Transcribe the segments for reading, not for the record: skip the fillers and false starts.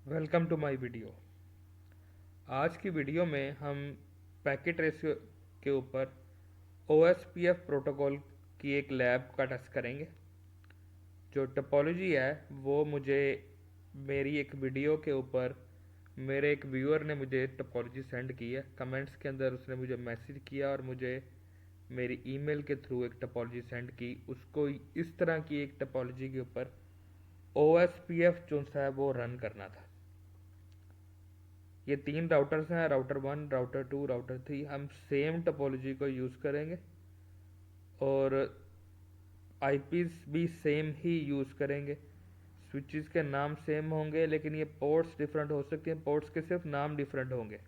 Welcome to my video. आज की video में हम पैकेट रेशियो के ऊपर OSPF प्रोटोकॉल की एक लैब का टेस्ट करेंगे। जो टोपोलॉजी है वो मुझे मेरी एक वीडियो के ऊपर मेरे एक व्यूअर ने मुझे टोपोलॉजी सेंड की है। कमेंट्स के अंदर उसने मुझे मैसेज किया और मुझे मेरी ईमेल के थ्रू एक टोपोलॉजी सेंड की। उसको इस तरह की एक टोपोलॉजी के ऊपर OSPF जो सा है वो रन करना था। ये 3 राउटर्स हैं, राउटर 1, राउटर 2, राउटर 3। हम सेम टोपोलॉजी को यूज़ करेंगे और आईपीस भी सेम ही यूज़ करेंगे। स्विचेस के नाम सेम होंगे लेकिन ये पोर्ट्स डिफरेंट हो सकते हैं, पोर्ट्स के सिर्फ नाम डिफरेंट होंगे।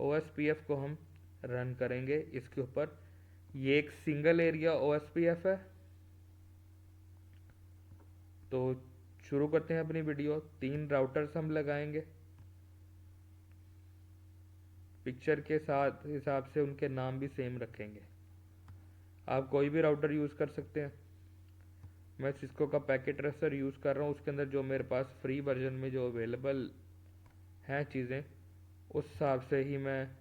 OSPF को हम रन करेंगे इसके ऊपर। ये एक सिंगल एरिया OSPF है। तो शुरू करते हैं अपनी वीडियो। 3 राउटर्स हम लगाएंगे, पिक्चर के साथ हिसाब से उनके नाम भी सेम रखेंगे। आप कोई भी राउटर यूज़ कर सकते हैं। मैं सिस्को का पैकेट ट्रेसर यूज़ कर रहा हूँ। उसके अंदर जो मेरे पास फ्री वर्जन में जो अवेलेबल हैं चीज़ें, उस हिसाब से ही मैं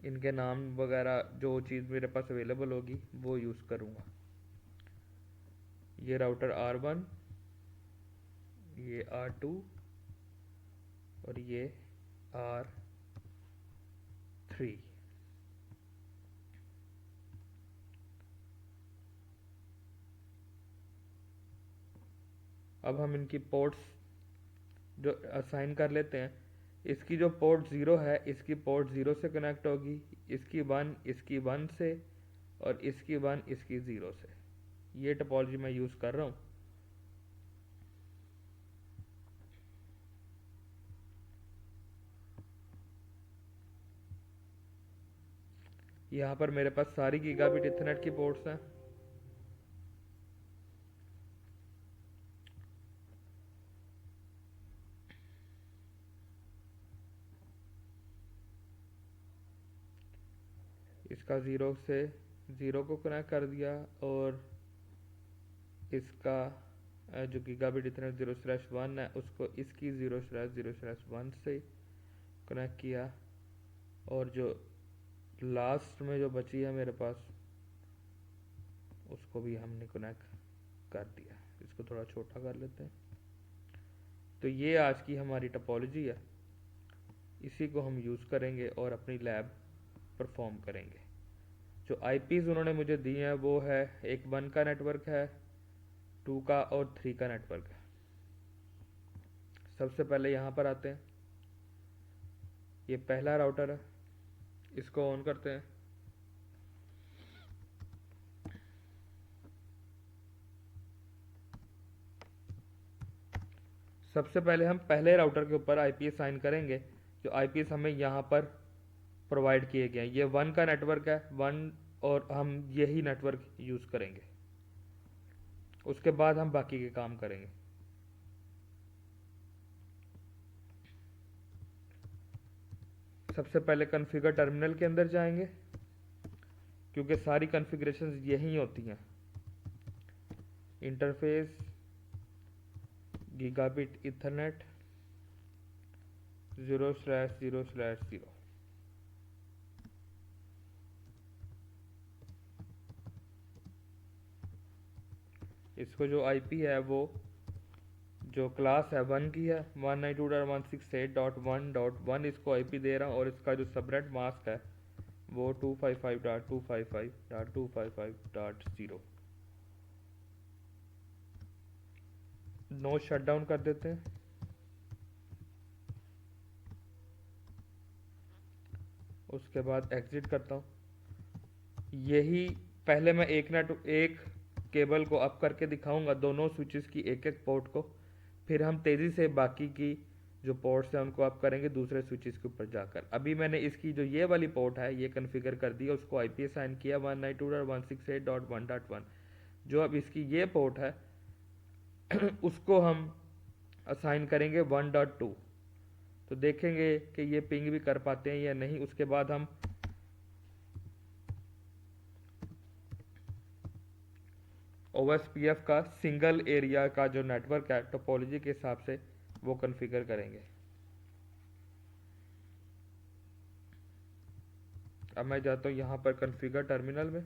इनके नाम वगैरह जो चीज़ मेरे पास अवेलेबल होगी वो यूज़ करूँगा। ये राउटर R1, ये R2 और ये R3। अब हम इनकी पोर्ट्स जो असाइन कर लेते हैं। इसकी जो पोर्ट 0 है, इसकी पोर्ट 0 से कनेक्ट होगी, इसकी 1 इसकी 1 से, और इसकी 1 इसकी 0 से। ये टोपोलॉजी मैं यूज़ कर रहा हूँ। यहाँ पर मेरे पास सारी गीगाबिट इथरनेट की पोर्ट्स हैं। इसका 0 से 0 को कनेक्ट कर दिया और इसका जो गीगाबिट इथरनेट 0/1 है उसको इसकी 0/0/1 से कनेक्ट किया। और जो लास्ट में जो बची है मेरे पास उसको भी हमने कनेक्ट कर दिया। इसको थोड़ा छोटा कर लेते हैं। तो ये आज की हमारी टोपोलॉजी है। इसी को हम यूज़ करेंगे और अपनी लैब परफॉर्म करेंगे। जो आईपीज उन्होंने मुझे दिए हैं वो है, एक 1 का नेटवर्क है, 2 का और 3 का नेटवर्क है। सबसे पहले यहाँ पर आते हैं। ये पहला राउटर है, इसको ऑन करते हैं। सबसे पहले हम पहले राउटर के ऊपर आईपी असाइन करेंगे। जो आईपीएस हमें यहाँ पर प्रोवाइड किए गए हैं, ये 1 का नेटवर्क है, 1, और हम यही नेटवर्क यूज़ करेंगे। उसके बाद हम बाकी के काम करेंगे। सबसे पहले कॉन्फ़िगर टर्मिनल के अंदर जाएंगे क्योंकि सारी कॉन्फ़िगरेशंस यही होती हैं। Interface, gigabit Ethernet 0/0/0। इसको जो आईपी है वो जो क्लास है 1 की है, 192.168.1.1 इसको आईपी दे रहा हूँ। और इसका जो सबनेट मास्क है वो 255.255.255.0। नो शटडाउन कर देते हैं। उसके बाद एग्जिट करता हूँ। यही पहले मैं एक केबल को अप करके दिखाऊंगा, दोनों स्विचेस की एक एक पोर्ट को। फिर हम तेज़ी से बाकी की जो पोर्ट्स हैं उनको अप करेंगे दूसरे स्विचेस के ऊपर जाकर। अभी मैंने इसकी जो ये वाली पोर्ट है ये कॉन्फ़िगर कर दिया, उसको आईपी असाइन किया 192.168.1.1। जो अब इसकी ये पोर्ट है उसको हम असाइन करेंगे 1.2। तो देखेंगे कि ये पिंग भी कर पाते हैं या नहीं। उसके बाद हम OSPF का सिंगल एरिया का जो नेटवर्क है टोपोलॉजी के हिसाब से वो कॉन्फ़िगर करेंगे। अब मैं जाता हूँ यहाँ पर कॉन्फ़िगर टर्मिनल में,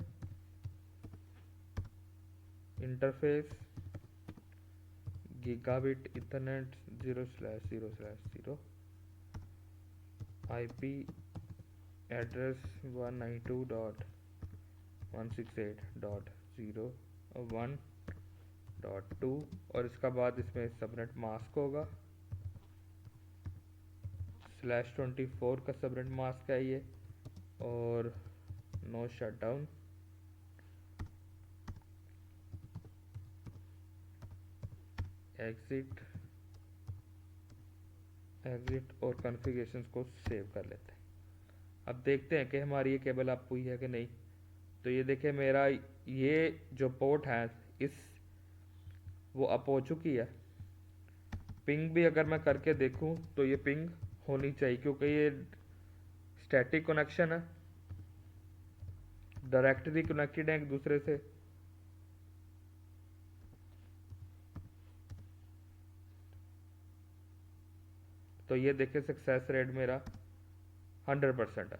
interface gigabit Ethernet 0/0/0, IP address 192.168.0.1.2 और इसका बाद इसमें सबनेट मास्क होगा, /24 का सबनेट मास्क है ये, और नो शटडाउन। एग्जिट और कॉन्फ़िगरेशंस को सेव कर लेते हैं। अब देखते हैं कि हमारी ये केबल अप हुई है कि नहीं। तो ये देखिए मेरा ये जो पोर्ट है वो अप हो चुकी है। पिंग भी अगर मैं करके देखूं तो ये पिंग होनी चाहिए, क्योंकि ये स्टैटिक कनेक्शन है, डायरेक्टली कनेक्टेड है एक दूसरे से। तो ये देखिए सक्सेस रेट मेरा 100% है।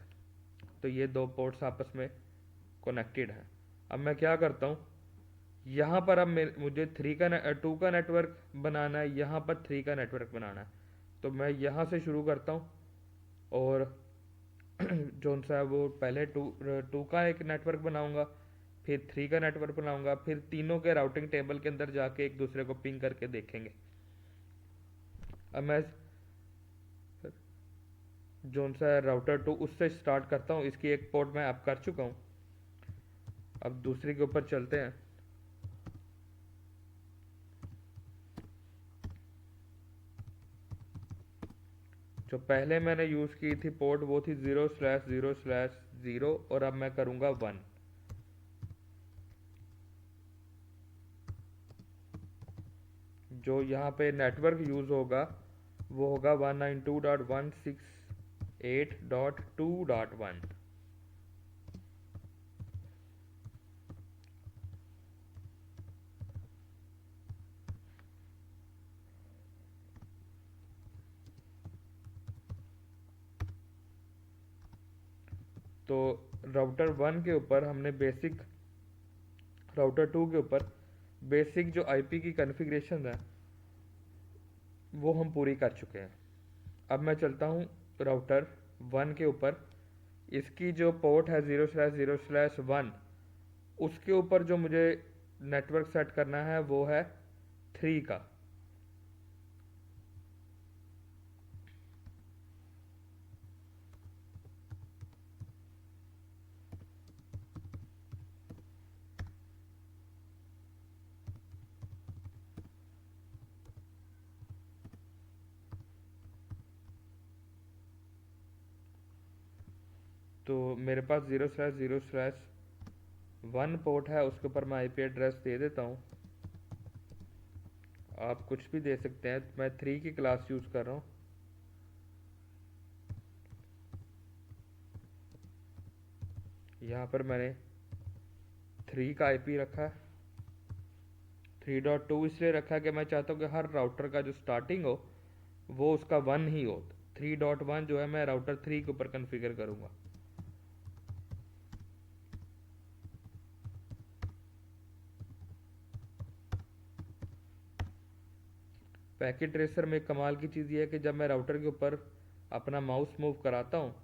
तो ये दो पोर्ट्स आपस में कनेक्टेड हैं। अब मैं क्या करता हूँ, यहाँ पर अब मुझे 2 का नेटवर्क बनाना है, यहाँ पर 3 का नेटवर्क बनाना है। तो मैं यहाँ से शुरू करता हूँ और जो सा है वो पहले टू का एक नेटवर्क बनाऊंगा, फिर 3 का नेटवर्क बनाऊंगा, फिर तीनों के राउटिंग टेबल के अंदर जाके एक दूसरे को पिंग करके देखेंगे। अब मैं जो सा राउटर 2 उससे स्टार्ट करता हूँ। इसकी एक पोर्ट मैं अप कर चुका हूँ। अब दूसरी के ऊपर चलते हैं। जो पहले मैंने यूज़ की थी पोर्ट वो थी 0/0/0 और अब मैं करूँगा 1। जो यहाँ पे नेटवर्क यूज़ होगा वो होगा 192.168.2.1। तो राउटर 1 के ऊपर हमने बेसिक, राउटर 2 के ऊपर बेसिक जो आईपी की कॉन्फ़िगरेशन है वो हम पूरी कर चुके हैं। अब मैं चलता हूँ राउटर 1 के ऊपर। इसकी जो पोर्ट है 0/0/1, उसके ऊपर जो मुझे नेटवर्क सेट करना है वो है 3 का। तो मेरे पास 0/0/1 पोर्ट है, उसके ऊपर मैं आईपी एड्रेस दे देता हूँ। आप कुछ भी दे सकते हैं, मैं 3 की क्लास यूज़ कर रहा हूँ। यहाँ पर मैंने 3 का आईपी रखा है। 3.2 इसलिए रखा है कि मैं चाहता हूँ कि हर राउटर का जो स्टार्टिंग हो वो उसका 1 ही हो। 3.1 जो है मैं राउटर 3 के ऊपर कॉन्फ़िगर करूँगा। पैकेट ट्रेसर में कमाल की चीज़ ये है कि जब मैं राउटर के ऊपर अपना माउस मूव कराता हूँ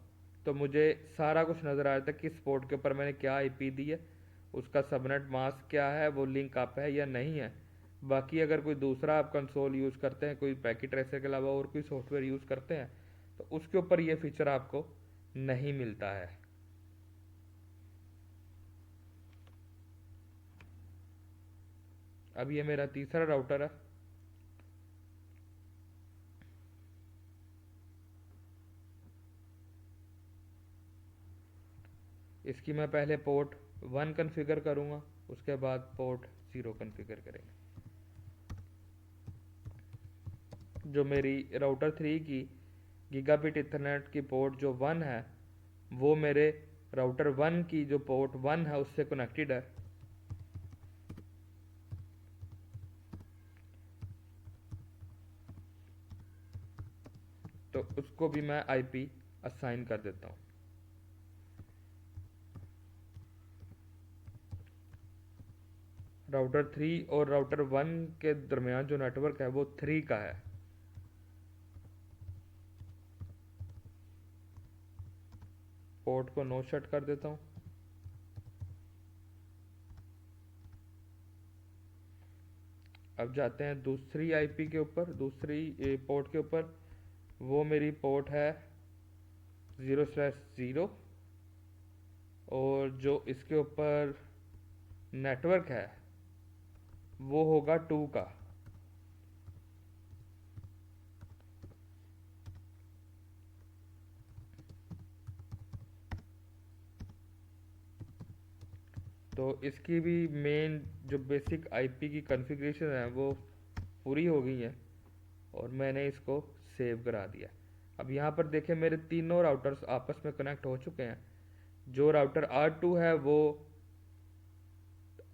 तो मुझे सारा कुछ नज़र आ जाता है, किस पोर्ट के ऊपर मैंने क्या आईपी दी है, उसका सबनेट मास्क क्या है, वो लिंक अप है या नहीं है। बाकी अगर कोई दूसरा आप कंसोल यूज़ करते हैं, कोई पैकेट ट्रेसर के अलावा और कोई सॉफ्टवेयर यूज़ करते हैं, तो उसके ऊपर ये फीचर आपको नहीं मिलता है। अब ये मेरा तीसरा राउटर है। इसकी मैं पहले पोर्ट 1 कॉन्फ़िगर करूँगा, उसके बाद पोर्ट 0 कॉन्फ़िगर करेंगे। जो मेरी राउटर 3 की गीगाबिट इथरनेट की पोर्ट जो 1 है वो मेरे राउटर 1 की जो पोर्ट 1 है उससे कनेक्टेड है। तो उसको भी मैं आईपी असाइन कर देता हूँ। राउटर 3 और राउटर 1 के दरमियान जो नेटवर्क है वो 3 का है। पोर्ट को नो शट कर देता हूँ। अब जाते हैं दूसरी आईपी के ऊपर, दूसरी पोर्ट के ऊपर। वो मेरी पोर्ट है 0/0 और जो इसके ऊपर नेटवर्क है वो होगा 2 का। तो इसकी भी मेन जो बेसिक आईपी की कॉन्फ़िगरेशन है वो पूरी हो गई है और मैंने इसको सेव करा दिया। अब यहाँ पर देखें मेरे तीनों राउटर्स आपस में कनेक्ट हो चुके हैं। जो राउटर R2 है वो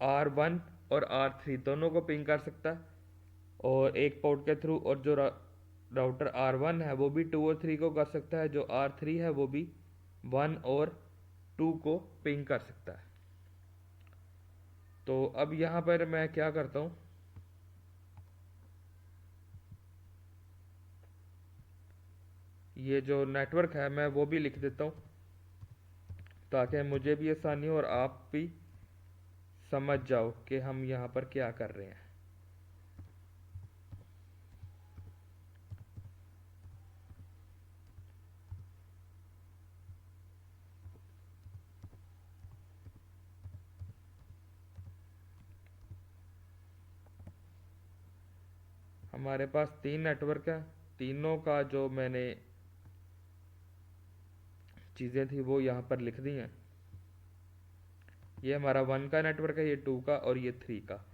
R1 और R3 दोनों को पिंग कर सकता है और एक पोर्ट के थ्रू, और जो राउटर R1 है वो भी 2 और 3 को कर सकता है। जो R3 है वो भी 1 और 2 को पिंग कर सकता है। तो अब यहाँ पर मैं क्या करता हूँ, ये जो नेटवर्क है मैं वो भी लिख देता हूँ ताकि मुझे भी आसानी हो और आप भी समझ जाओ कि हम यहाँ पर क्या कर रहे हैं। हमारे पास 3 नेटवर्क है, तीनों का जो मैंने चीज़ें थी वो यहाँ पर लिख दी हैं। ये हमारा 1 का नेटवर्क है, ये 2 का और ये 3 का।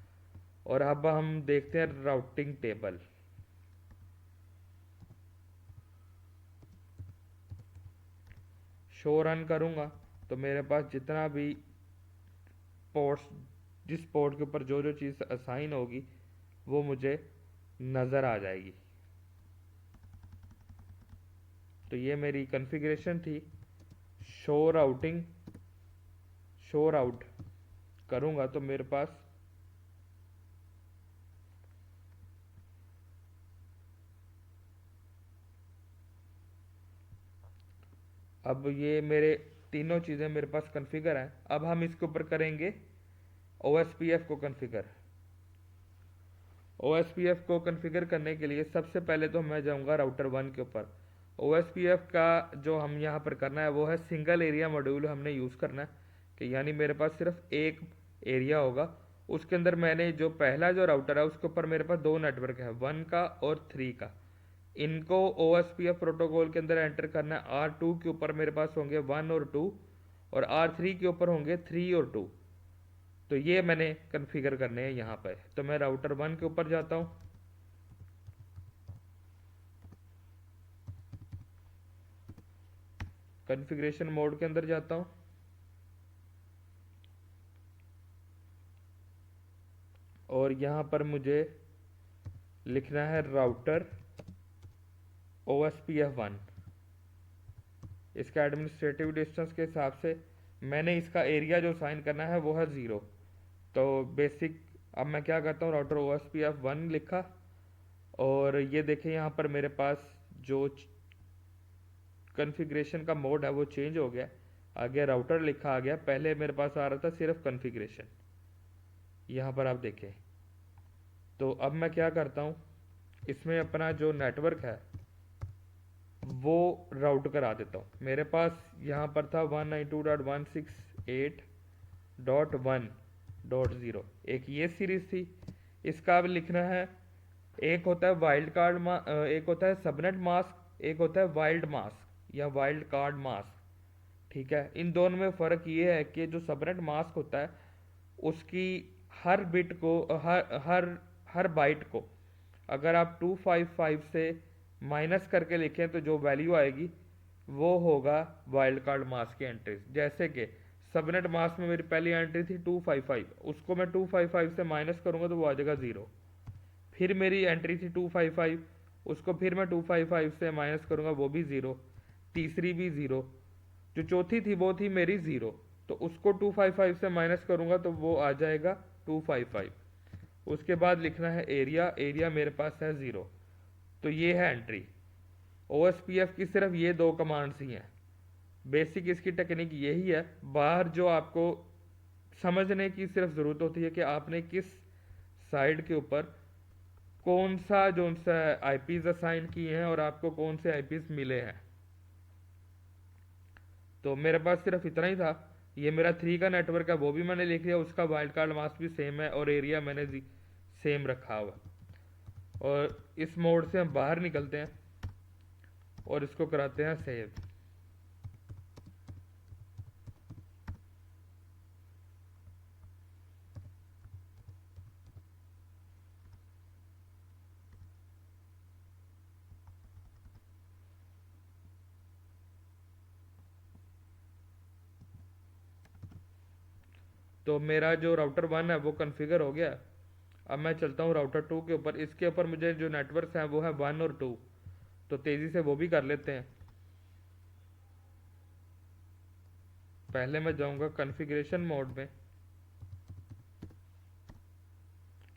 और अब हम देखते हैं राउटिंग टेबल। शो रन करूँगा तो मेरे पास जितना भी पोर्ट्स, जिस पोर्ट के ऊपर जो जो चीज़ असाइन होगी वो मुझे नज़र आ जाएगी। तो ये मेरी कॉन्फ़िगरेशन थी। शो राउटिंग, शो राउट करूँगा तो मेरे पास अब ये मेरे तीनों चीज़ें मेरे पास कॉन्फ़िगर हैं। अब हम इसके ऊपर करेंगे OSPF को कॉन्फ़िगर। OSPF को कॉन्फ़िगर करने के लिए सबसे पहले तो मैं जाऊंगा राउटर 1 के ऊपर। OSPF का जो हम यहाँ पर करना है वो है सिंगल एरिया मॉड्यूल हमने यूज़ करना है, कि यानी मेरे पास सिर्फ एक एरिया होगा। उसके अंदर मैंने जो पहला जो राउटर है उसके ऊपर मेरे पास 2 नेटवर्क है, 1 का और 3 का। इनको OSPF प्रोटोकॉल के अंदर एंटर करना है। R2 के ऊपर मेरे पास होंगे 1 और 2 और R3 के ऊपर होंगे 3 और 2। तो ये मैंने कॉन्फ़िगर करने हैं यहाँ पर। तो मैं राउटर 1 के ऊपर जाता हूँ, कॉन्फ़िगरेशन मोड के अंदर जाता हूँ और यहाँ पर मुझे लिखना है राउटर OSPF1। इसका एडमिनिस्ट्रेटिव डिस्टेंस के हिसाब से मैंने इसका एरिया जो साइन करना है वो है 0। तो बेसिक अब मैं क्या करता हूँ, राउटर OSPF1 लिखा और ये देखें यहाँ पर मेरे पास जो कॉन्फ़िगरेशन का मोड है वो चेंज हो गया, आ गया राउटर लिखा आ गया। पहले मेरे पास आ रहा था सिर्फ कॉन्फ़िगरेशन, यहाँ पर आप देखें। तो अब मैं क्या करता हूँ, इसमें अपना जो नेटवर्क है वो राउट करा देता हूँ। मेरे पास यहाँ पर था 192.168.1.0, एक ये सीरीज़ थी। इसका अब लिखना है, एक होता है वाइल्ड कार्ड एक होता है सबनेट मास्क, एक होता है वाइल्ड मास्क या वाइल्ड कार्ड मास्क। ठीक है, इन दोनों में फ़र्क ये है कि जो सबनेट मास्क होता है उसकी हर बिट को, हर बाइट को अगर आप 255 से माइनस करके लिखें तो जो वैल्यू आएगी वो होगा वाइल्ड कार्ड मास्क की एंट्रीज। जैसे कि सबनेट मास्क में मेरी पहली एंट्री थी 255, उसको मैं 255 से माइनस करूंगा तो वो आ जाएगा 0। फिर मेरी एंट्री थी 255, उसको फिर मैं 255 से माइनस करूँगा, वो भी ज़ीरो, तीसरी भी ज़ीरो, जो चौथी थी वो थी मेरी ज़ीरो, तो उसको 255 से माइनस करूँगा तो वो आ जाएगा 255। उसके बाद लिखना है एरिया, एरिया मेरे पास है ज़ीरो। तो ये है एंट्री। OSPF की सिर्फ ये दो कमांड्स ही हैं। बेसिक इसकी टेक्निक यही है। बाहर जो आपको समझने की सिर्फ ज़रूरत होती है कि आपने किस साइड के ऊपर कौन सा जो सा आईपीज असाइन किए हैं और आपको कौन से आईपीज मिले हैं। तो मेरे पास सिर्फ इतना ही था। ये मेरा 3 का नेटवर्क है, वो भी मैंने लिख लिया, उसका वाइल्ड कार्ड मास्क भी सेम है और एरिया मैंने सेम रखा हुआ। और इस मोड से हम बाहर निकलते हैं और इसको कराते हैं सेव। तो मेरा जो राउटर 1 है वो कॉन्फ़िगर हो गया। अब मैं चलता हूँ राउटर 2 के ऊपर। इसके ऊपर मुझे जो नेटवर्क हैं वो है 1 और 2, तो तेज़ी से वो भी कर लेते हैं। पहले मैं जाऊँगा कॉन्फ़िगरेशन मोड में।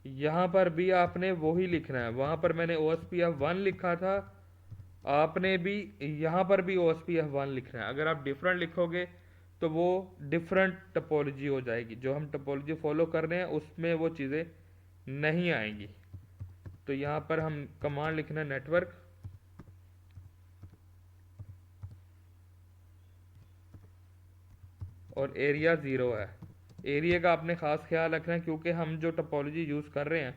यहाँ पर भी आपने वही लिखना है, वहाँ पर मैंने OSPF 1 लिखा था, आपने भी यहाँ पर भी OSPF 1 लिखना है। अगर आप डिफरेंट लिखोगे तो वो डिफरेंट टपोलॉजी हो जाएगी, जो हम टपोलॉजी फॉलो कर रहे हैं उसमें वो चीज़ें नहीं आएंगी। तो यहाँ पर हम कमांड लिखना है नेटवर्क, और एरिया ज़ीरो है। एरिया का आपने ख़ास ख्याल रखना है क्योंकि हम जो टपोलॉजी यूज़ कर रहे हैं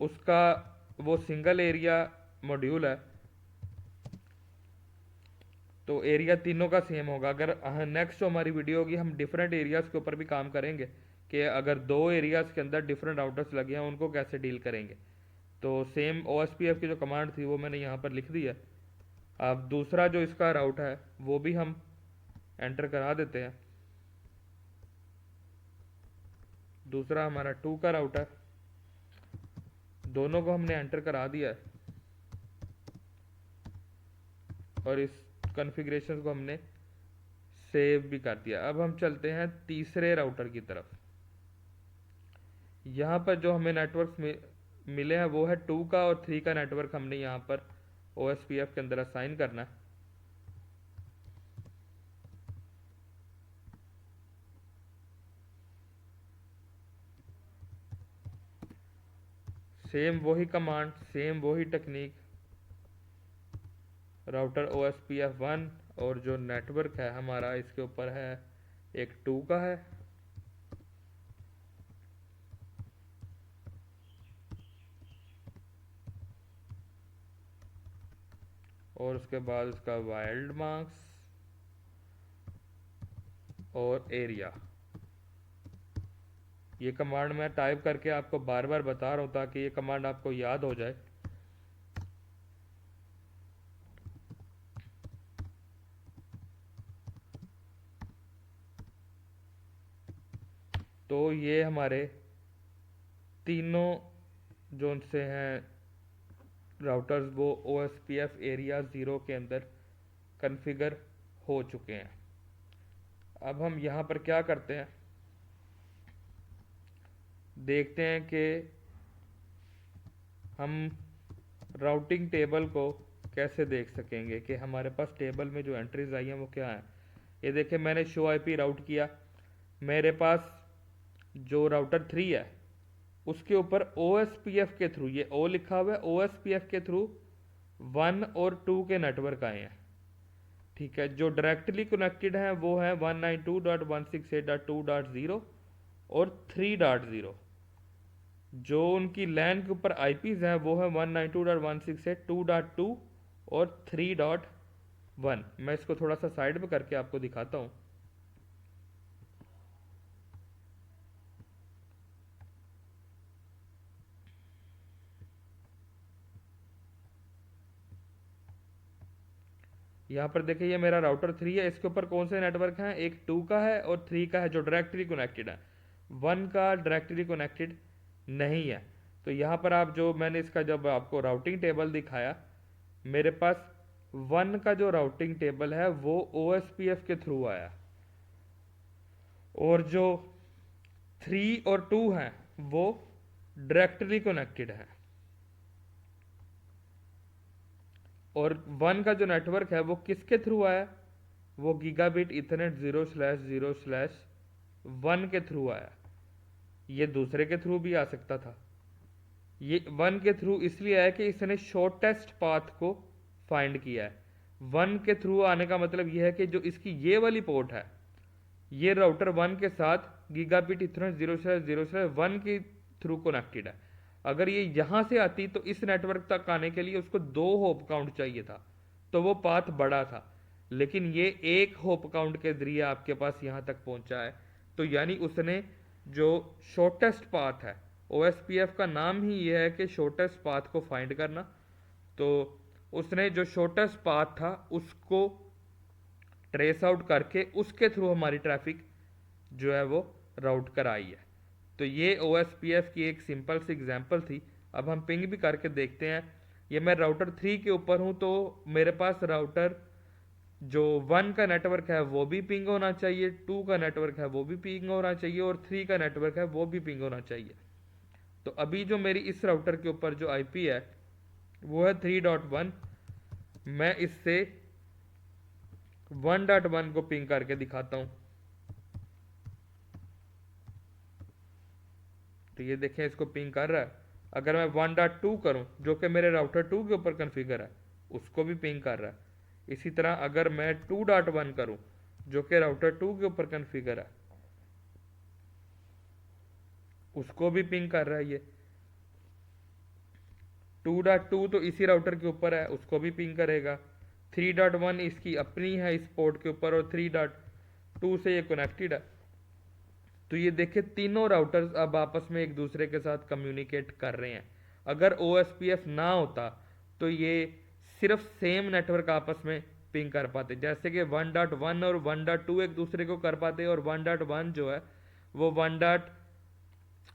उसका वो सिंगल एरिया मॉड्यूल है, तो एरिया तीनों का सेम होगा। अगर नेक्स्ट जो हमारी वीडियो होगी हम डिफरेंट एरियाज़ के ऊपर भी काम करेंगे कि अगर दो एरियाज़ के अंदर डिफरेंट राउटर्स लगे हैं उनको कैसे डील करेंगे। तो सेम OSPF की जो कमांड थी वो मैंने यहाँ पर लिख दी है। अब दूसरा जो इसका राउट है वो भी हम एंटर करा देते हैं। दूसरा हमारा 2 का राउट है, दोनों को हमने एंटर करा दिया है और इस कॉन्फ़िगरेशन को हमने सेव भी कर दिया। अब हम चलते हैं तीसरे राउटर की तरफ। यहाँ पर जो हमें नेटवर्क्स मिले हैं वो है 2 का और 3 का नेटवर्क हमने यहाँ पर OSPF के अंदर असाइन करना है। सेम वही कमांड, सेम वही टेक्निक, राउटर OSPF 1 और जो नेटवर्क है हमारा इसके ऊपर है एक 2 का है, और उसके बाद उसका वाइल्ड मार्क्स और एरिया। ये कमांड मैं टाइप करके आपको बार बार बता रहा हूँ ताकि ये कमांड आपको याद हो जाए। तो ये हमारे तीनों जो से हैं राउटर्स वो OSPF एरिया ज़ीरो के अंदर कॉन्फ़िगर हो चुके हैं। अब हम यहाँ पर क्या करते हैं, देखते हैं कि हम राउटिंग टेबल को कैसे देख सकेंगे कि हमारे पास टेबल में जो एंट्रीज आई हैं वो क्या है। ये देखें, मैंने शो आईपी राउट किया, मेरे पास जो राउटर 3 है उसके ऊपर OSPF के थ्रू, ये O लिखा हुआ है, OSPF के थ्रू 1 और 2 के नेटवर्क आए हैं। ठीक है, जो डायरेक्टली कनेक्टेड हैं वो है 192.168.2.0 और 3.0। जो उनकी लैन के ऊपर आईपीज हैं वो है 192.168.2.2 और 3.1। मैं इसको थोड़ा सा साइड पे करके आपको दिखाता हूँ। यहाँ पर देखिए, ये मेरा राउटर 3 है, इसके ऊपर कौन से नेटवर्क हैं, एक 2 का है और 3 का है जो डायरेक्टली कनेक्टेड है। 1 का डायरेक्टली कनेक्टेड नहीं है। तो यहाँ पर आप जो मैंने इसका जब आपको राउटिंग टेबल दिखाया, मेरे पास 1 का जो राउटिंग टेबल है वो OSPF के थ्रू आया, और जो 3 और 2 हैं वो डायरेक्टली कनेक्टेड है। और 1 का जो नेटवर्क है वो किसके थ्रू आया, वो गीगाबिट इथरनेट 0/0/1 के थ्रू आया। ये दूसरे के थ्रू भी आ सकता था, ये 1 के थ्रू इसलिए आया कि इसने शॉर्टेस्ट पाथ को फाइंड किया है। 1 के थ्रू आने का मतलब यह है कि जो इसकी ये वाली पोर्ट है, ये राउटर 1 के साथ गीगाबिट इथरनेट 0/0/1 के थ्रू कनेक्टेड है। अगर ये यहां से आती तो इस नेटवर्क तक आने के लिए उसको 2 होप काउंट चाहिए था, तो वो पाथ बड़ा था, लेकिन ये 1 होप काउंट के जरिए आपके पास यहां तक पहुंचा है। तो यानी उसने जो शॉर्टेस्ट पाथ है, OSPF का नाम ही यह है कि शॉर्टेस्ट पाथ को फाइंड करना, तो उसने जो शॉर्टेस्ट पाथ था उसको ट्रेस आउट करके उसके थ्रू हमारी ट्रैफिक जो है वो राउट कराई है। तो ये OSPF की एक सिंपल सी एग्जांपल थी। अब हम पिंग भी करके देखते हैं। ये मैं राउटर 3 के ऊपर हूँ, तो मेरे पास राउटर जो 1 का नेटवर्क है वो भी पिंग होना चाहिए, 2 का नेटवर्क है वो भी पिंग होना चाहिए, और 3 का नेटवर्क है वो भी पिंग होना चाहिए। तो अभी जो मेरी इस राउटर के ऊपर जो IP है वो है 3.1। मैं इससे 1.1 को पिंग करके दिखाता हूँ। तो ये देखें, इसको पिंग कर रहा है। अगर मैं 1.2 करूं, जो कि मेरे राउटर 2 के ऊपर कॉन्फ़िगर है, उसको भी पिंग कर रहा है। इसी तरह अगर मैं 2.1 करूं, जो कि राउटर 2 के ऊपर कॉन्फ़िगर है, उसको भी पिंग कर रहा है। ये 2.2 तो इसी राउटर के ऊपर है, उसको भी पिंग करेगा। 3.1 इसकी अपनी है इस पोर्ट के ऊपर, और 3.2 से ये कनेक्टेड है। तो ये देखे, तीनों राउटर्स अब आपस में एक दूसरे के साथ कम्युनिकेट कर रहे हैं। अगर OSPF ना होता तो ये सिर्फ सेम नेटवर्क आपस में पिंग कर पाते, जैसे कि 1.1 और 1.2 एक दूसरे को कर पाते, और 1.1 जो है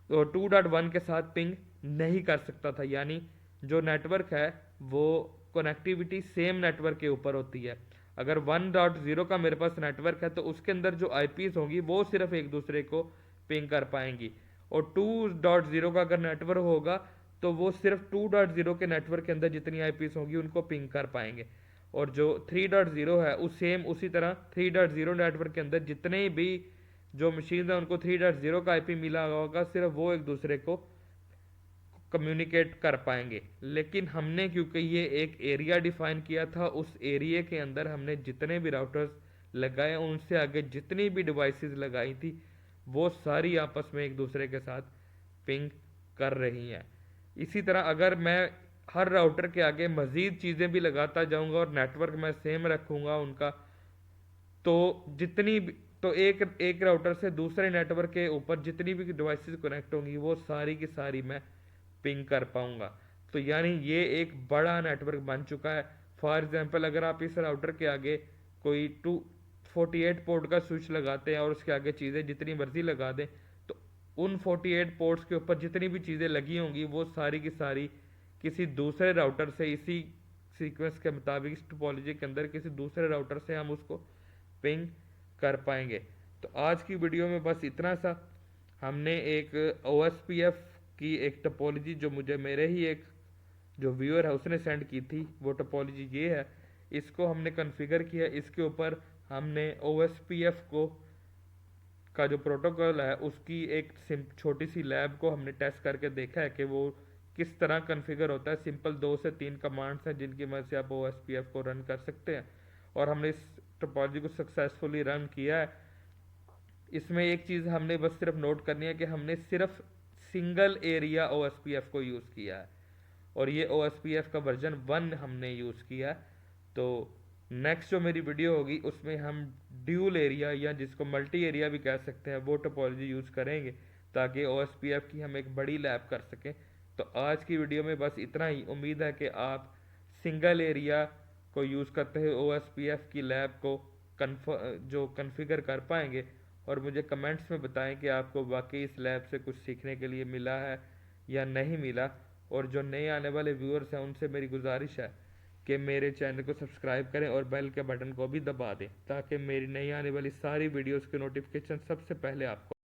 वो 2.1 के साथ पिंग नहीं कर सकता था। यानी जो नेटवर्क है वो कनेक्टिविटी सेम नेटवर्क के ऊपर होती है। अगर 1.0 का मेरे पास नेटवर्क है तो उसके अंदर जो IPs होंगी वो सिर्फ एक दूसरे को पिंग कर पाएंगी, और 2.0 का अगर नेटवर्क होगा तो वो सिर्फ 2.0 के नेटवर्क के अंदर जितनी IPs होंगी उनको पिंग कर पाएंगे। और जो 3.0 है उस सेम उसी तरह 3.0 नेटवर्क के अंदर जितने भी जो मशीन है उनको 3.0 का IP मिला होगा, सिर्फ वो एक दूसरे को कम्युनिकेट कर पाएंगे। लेकिन हमने क्योंकि ये एक एरिया डिफाइन किया था, उस एरिया के अंदर हमने जितने भी राउटर्स लगाए, उनसे आगे जितनी भी डिवाइसेस लगाई थी, वो सारी आपस में एक दूसरे के साथ पिंग कर रही हैं। इसी तरह अगर मैं हर राउटर के आगे मज़ीद चीज़ें भी लगाता जाऊंगा और नेटवर्क मैं सेम रखूंगा उनका, तो जितनी भी तो एक एक राउटर से दूसरे नेटवर्क के ऊपर जितनी भी डिवाइसेस कनेक्ट होंगी वो सारी की सारी मैं पिंग कर पाऊंगा। तो यानी ये एक बड़ा नेटवर्क बन चुका है। फॉर एग्जांपल अगर आप इस राउटर के आगे कोई 248 पोर्ट का स्विच लगाते हैं और उसके आगे चीज़ें जितनी मर्जी लगा दें, तो उन 48 पोर्ट्स के ऊपर जितनी भी चीज़ें लगी होंगी वो सारी की सारी किसी दूसरे राउटर से इसी सीक्वेंस के मुताबिक इस टोपोलॉजी के अंदर किसी दूसरे राउटर से हम उसको पिंग कर पाएंगे। तो आज की वीडियो में बस इतना सा। हमने एक OSPF की एक टोपोलॉजी जो मुझे मेरे ही एक जो व्यूअर है उसने सेंड की थी, वो टोपोलॉजी ये है। इसको हमने कॉन्फ़िगर किया, इसके ऊपर हमने OSPF को का जो प्रोटोकॉल है उसकी एक छोटी सी लैब को हमने टेस्ट करके देखा है कि वो किस तरह कॉन्फ़िगर होता है। सिंपल 2 से 3 कमांड्स हैं जिनकी मदद से आप OSPF को रन कर सकते हैं, और हमने इस टोपोलॉजी को सक्सेसफुली रन किया है। इसमें एक चीज़ हमने बस सिर्फ नोट करनी है कि हमने सिर्फ सिंगल एरिया OSPF को यूज़ किया है, और ये OSPF का वर्जन 1 हमने यूज़ किया है। तो नेक्स्ट जो मेरी वीडियो होगी उसमें हम ड्यूल एरिया या जिसको मल्टी एरिया भी कह सकते हैं वो टोपोलॉजी यूज़ करेंगे, ताकि OSPF की हम एक बड़ी लैब कर सकें। तो आज की वीडियो में बस इतना ही। उम्मीद है कि आप सिंगल एरिया को यूज़ करते हुए OSPF की लैब को जो कन्फिगर कर पाएंगे, और मुझे कमेंट्स में बताएं कि आपको वाकई इस लैब से कुछ सीखने के लिए मिला है या नहीं मिला, और जो नए आने वाले व्यूअर्स हैं उनसे मेरी गुजारिश है कि मेरे चैनल को सब्सक्राइब करें और बेल के बटन को भी दबा दें, ताकि मेरी नई आने वाली सारी वीडियोस के नोटिफिकेशन सबसे पहले आपको